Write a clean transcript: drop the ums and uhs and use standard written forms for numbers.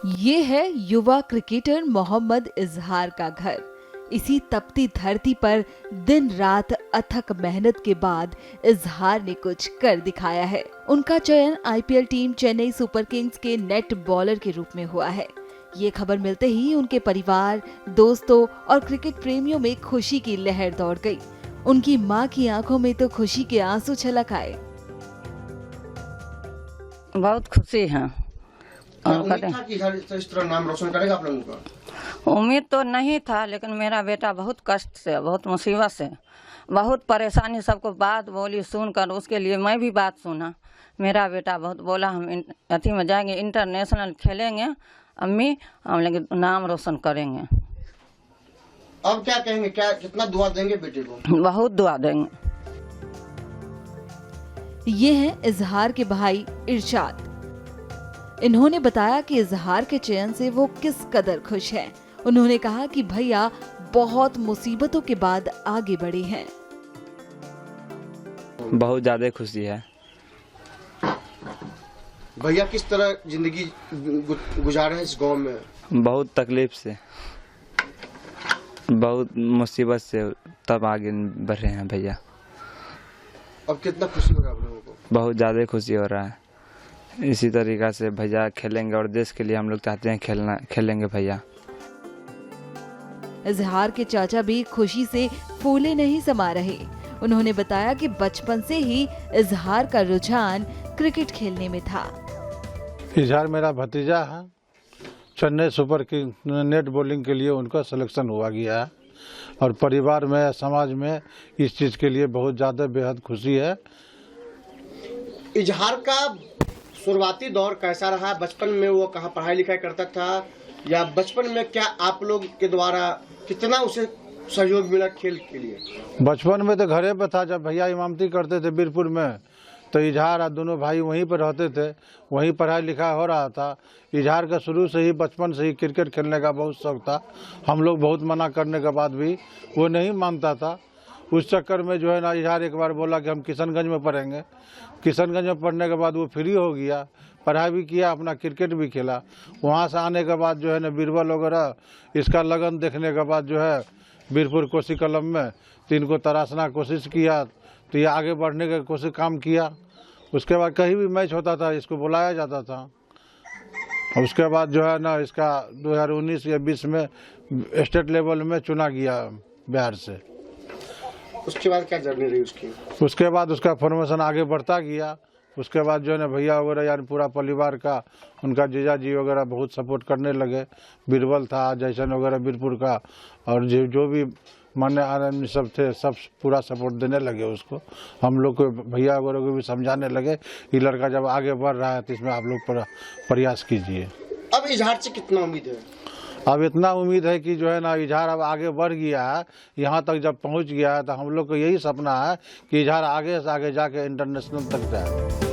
ये है युवा क्रिकेटर मोहम्मद इजहार का घर। इसी तपती धरती पर दिन रात अथक मेहनत के बाद इजहार ने कुछ कर दिखाया है। उनका चयन IPL team Chennai super Kings के नेट बॉलर के रूप में हुआ है। ये खबर मिलते ही उनके परिवार, दोस्तों और क्रिकेट प्रेमियों में खुशी की लहर दौड़ गई। उनकी मां की आंखों में तो खुशी के आंसू छलक आए। बहुत खुशी है। उम्मीद था कि इस तरह नाम रोशन करेगा आप लोगों का? उम्मीद तो नहीं था, लेकिन मेरा बेटा बहुत कष्ट से, बहुत मुसीबत से, बहुत परेशानी सबको बात बोली सुनकर, उसके लिए मैं भी बात सुना। मेरा बेटा बहुत बोला हम अथी में जाएंगे, इंटरनेशनल खेलेंगे अम्मी, हम लोग नाम रोशन करेंगे। अब क्या कहेंगे, क्या कितना दुआ देंगे बेटे को? बहुत दुआ देंगे। ये हैं इजहार के भाई इरशाद। इन्होंने बताया कि इजहार के चयन से वो किस कदर खुश हैं। उन्होंने कहा कि भैया बहुत मुसीबतों के बाद आगे बढ़े हैं। बहुत ज्यादा खुशी है। भैया किस तरह जिंदगी गुजारे हैं इस गांव में? बहुत तकलीफ से, बहुत मुसीबत से तब आगे बढ़े हैं भैया। अब कितना खुशी हो रहा है आप लोगों को? बहुत ज्यादा खुशी हो रहा है। इसी तरीका से भैया खेलेंगे और देश के लिए हम लोग चाहते हैं खेलेंगे भैया। इजहार के चाचा भी खुशी से फूले नहीं समा रहे। उन्होंने बताया कि बचपन से ही इजहार का रुझान क्रिकेट खेलने में था। इजहार मेरा भतीजा है। Chennai super king net bowling के लिए उनका सिलेक्शन हुआ गया है और परिवार में, समाज में इस चीज़ के लिए बहुत ज़्यादा बेहद खुशी है। इजहार का शुरुआती दौर कैसा रहा? बचपन में वो कहाँ पढ़ाई लिखाई करता था, या बचपन में क्या आप लोग के द्वारा कितना उसे सहयोग मिला खेल के लिए? बचपन में तो घरे पे था। जब भैया इमामती करते थे बीरपुर में, तो इजहार और दोनों भाई वहीं पर रहते थे, वहीं पढ़ाई लिखाई हो रहा था। इजहार का शुरू से ही, बचपन से ही क्रिकेट खेलने का बहुत शौक था। हम लोग बहुत मना करने के बाद भी वो नहीं मानता था। उस चक्कर में जो है ना, इजहार एक बार बोला कि हम किशनगंज में पढ़ेंगे। किशनगंज में पढ़ने के बाद वो फ्री हो गया, पढ़ाई भी किया, अपना क्रिकेट भी खेला। वहाँ से आने के बाद जो है ना, बीरबल वगैरह इसका लगन देखने के बाद जो है बीरपुर कोसी कलम में तो इनको तराशना कोशिश किया, तो ये आगे बढ़ने का कोशिश काम किया। उसके बाद कहीं भी मैच होता था इसको बुलाया जाता था। उसके बाद जो है ना, इसका 2019 या 20 में स्टेट लेवल में चुना गया बिहार से। उसके बाद क्या जर्नी रही उसकी? उसके बाद उसका फॉर्मेशन आगे बढ़ता गया। उसके बाद जो है ना, भैया वगैरह यानी पूरा परिवार का, उनका जीजा जी वगैरह बहुत सपोर्ट करने लगे। बीरबल था, जैसन वगैरह बीरपुर का, और जो भी मान्य आदमी सब थे, सब पूरा सपोर्ट देने लगे उसको। हम लोग को, भैया वगैरह को भी समझाने लगे, ये लड़का जब आगे बढ़ रहा है तो इसमें आप लोग प्रयास कीजिए। अब इजहार से कितना उम्मीद है? अब इतना उम्मीद है कि जो है ना, इजहार अब आगे बढ़ गया है, यहाँ तक जब पहुँच गया है, तो हम लोग को यही सपना है कि इजहार आगे से आगे जाके इंटरनेशनल तक जाए।